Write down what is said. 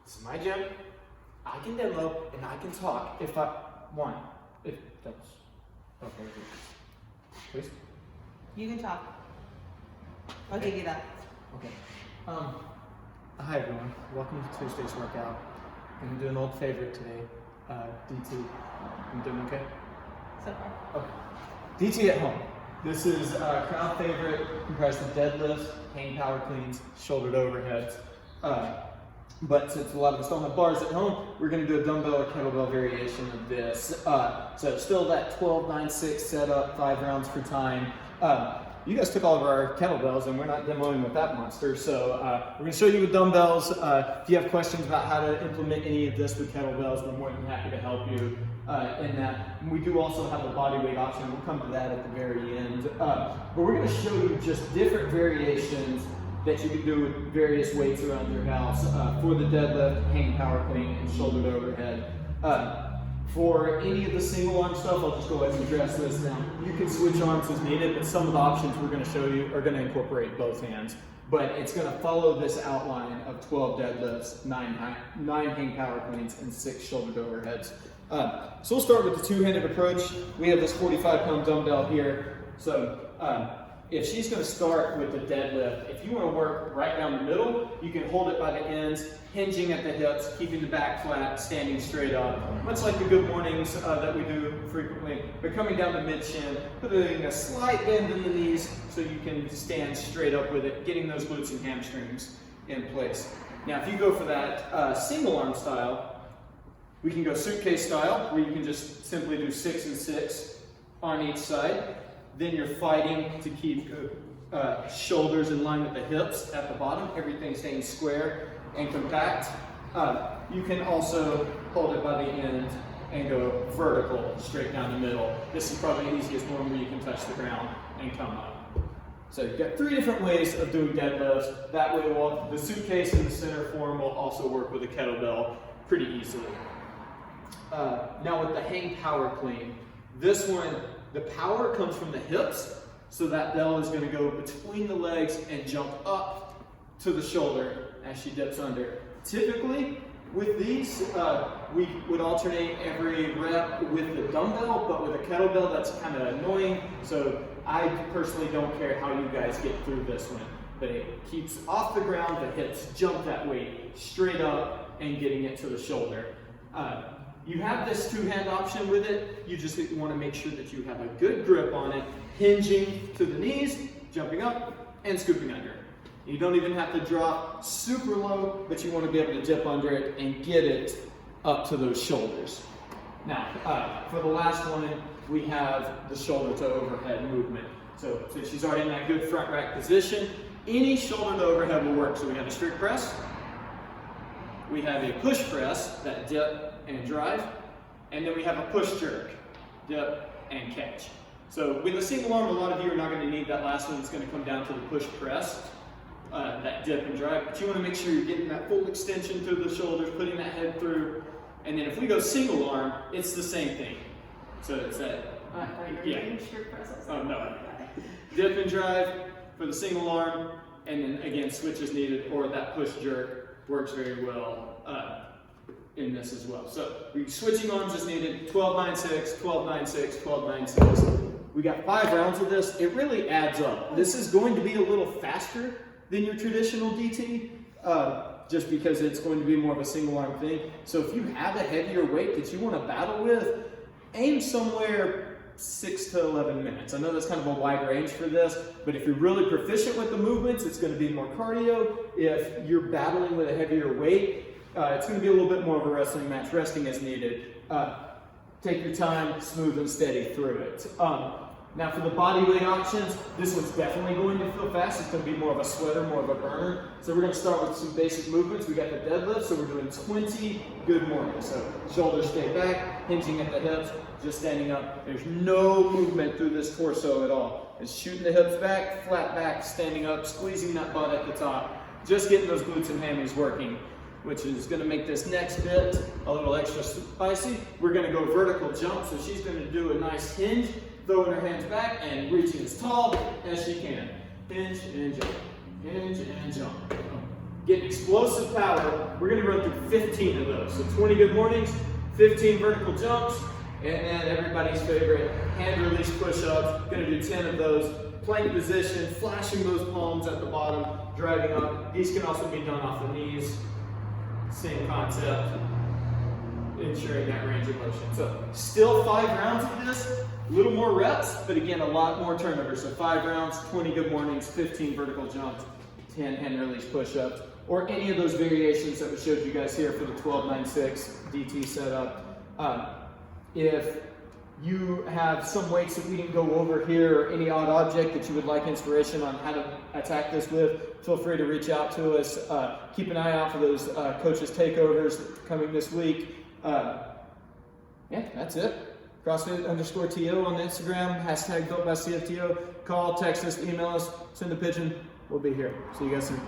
This is my gym. I can demo and I can talk if I want. If that's okay. Please. You can talk. I'll give you that. Okay. Hi everyone. Welcome to Tuesday's workout. I'm gonna do an old favorite today. DT. I'm doing okay? So far. Okay. DT at home. This is a crowd favorite comprised of deadlifts, hang power cleans, shouldered overheads. But since a lot of us don't have bars at home, we're going to do a dumbbell or kettlebell variation of this. So still that 12-9-6 setup, 5 rounds per time. You guys took all of our kettlebells and we're not demoing with that monster. So we're going to show you with dumbbells. If you have questions about how to implement any of this with kettlebells, we're more than happy to help you in that. And we do also have a body weight option. We'll come to that at the very end. But we're going to show you just different variations that you can do with various weights around your house for the deadlift, hang power clean, and shouldered overhead. For any of the single arm stuff, I'll just go ahead and address this now. You can switch arms as needed, but some of the options we're going to show you are going to incorporate both hands. But it's going to follow this outline of 12 deadlifts, 9 hang power cleans, and 6 shouldered overheads. So we'll start with the two-handed approach. We have this 45-pound dumbbell here. So if she's going to start with the deadlift, if you want to work right down the middle, you can hold it by the ends, hinging at the hips, keeping the back flat, standing straight up. Much like the good mornings that we do frequently, but coming down to mid-shin, putting a slight bend in the knees so you can stand straight up with it, getting those glutes and hamstrings in place. Now, if you go for that single arm style, we can go suitcase style, where you can just simply do 6 and 6 on each side. Then you're fighting to keep shoulders in line with the hips at the bottom, everything staying square and compact. You can also hold it by the end and go vertical, straight down the middle. This is probably the easiest one where you can touch the ground and come up. So you've got 3 different ways of doing deadlifts. That way the suitcase in the center form will also work with a kettlebell pretty easily. Now with the hang power clean, this one, the power comes from the hips, so that bell is going to go between the legs and jump up to the shoulder as she dips under. Typically, with these, we would alternate every rep with the dumbbell, but with a kettlebell, that's kind of annoying, so I personally don't care how you guys get through this one. But it keeps off the ground, the hips jump that weight straight up and getting it to the shoulder. You have this two-hand option with it. You just want to make sure that you have a good grip on it, hinging to the knees, jumping up, and scooping under. You don't even have to drop super low, but you want to be able to dip under it and get it up to those shoulders. Now, for the last one, we have the shoulder to overhead movement. So she's already in that good front rack position. Any shoulder to overhead will work. So we have a strict press. We have a push press, that dip and drive, and then we have a push jerk, dip and catch. So with a single arm, a lot of you are not going to need that last one. It's going to come down to the push press, that dip and drive, but you want to make sure you're getting that full extension through the shoulders, putting that head through, and then if we go single arm, it's the same thing. So it's that, oh no, dip and drive for the single arm, and then again, switch as needed, or that push jerk works very well in this as well. So we're switching arms as needed, 12-9-6, 12-9-6, 12-9-6. We got 5 rounds of this. It really adds up. This is going to be a little faster than your traditional DT, just because it's going to be more of a single arm thing. So if you have a heavier weight that you want to battle with, aim somewhere 6 to 11 minutes. I know that's kind of a wide range for this, but if you're really proficient with the movements, it's going to be more cardio. If you're battling with a heavier weight, it's going to be a little bit more of a wrestling match, resting as needed. Take your time, smooth and steady through it. Now for the body weight options, this one's definitely going to feel fast. It's going to be more of a sweater, more of a burner. So we're going to start with some basic movements. We got the deadlift, so we're doing 20 good mornings. So shoulders stay back, hinging at the hips, just standing up. There's no movement through this torso at all. It's shooting the hips back, flat back, standing up, squeezing that butt at the top. Just getting those glutes and hammies working, which is going to make this next bit a little extra spicy. We're going to go vertical jump, so she's going to do a nice hinge, throwing her hands back and reaching as tall as she can. Hinge and jump, hinge and jump. get explosive power. We're gonna run through 15 of those. So 20 good mornings, 15 vertical jumps, and then everybody's favorite hand release push-ups. Gonna do 10 of those. Plank position, flashing those palms at the bottom, driving up. These can also be done off the knees. Same concept, ensuring that range of motion. So still 5 rounds of this, a little more reps, but again, a lot more turnover. So 5 rounds, 20 good mornings, 15 vertical jumps, 10 hand release push-ups, or any of those variations that we showed you guys here for the 12-9-6 DT setup. If you have some weights that we didn't go over here, or any odd object that you would like inspiration on how to attack this with, feel free to reach out to us. Keep an eye out for those coaches takeovers coming this week. Yeah, that's it. CrossFit_TO on Instagram, #built by CFTO. Call, text us, email us, send a pigeon. We'll be here. See you guys soon.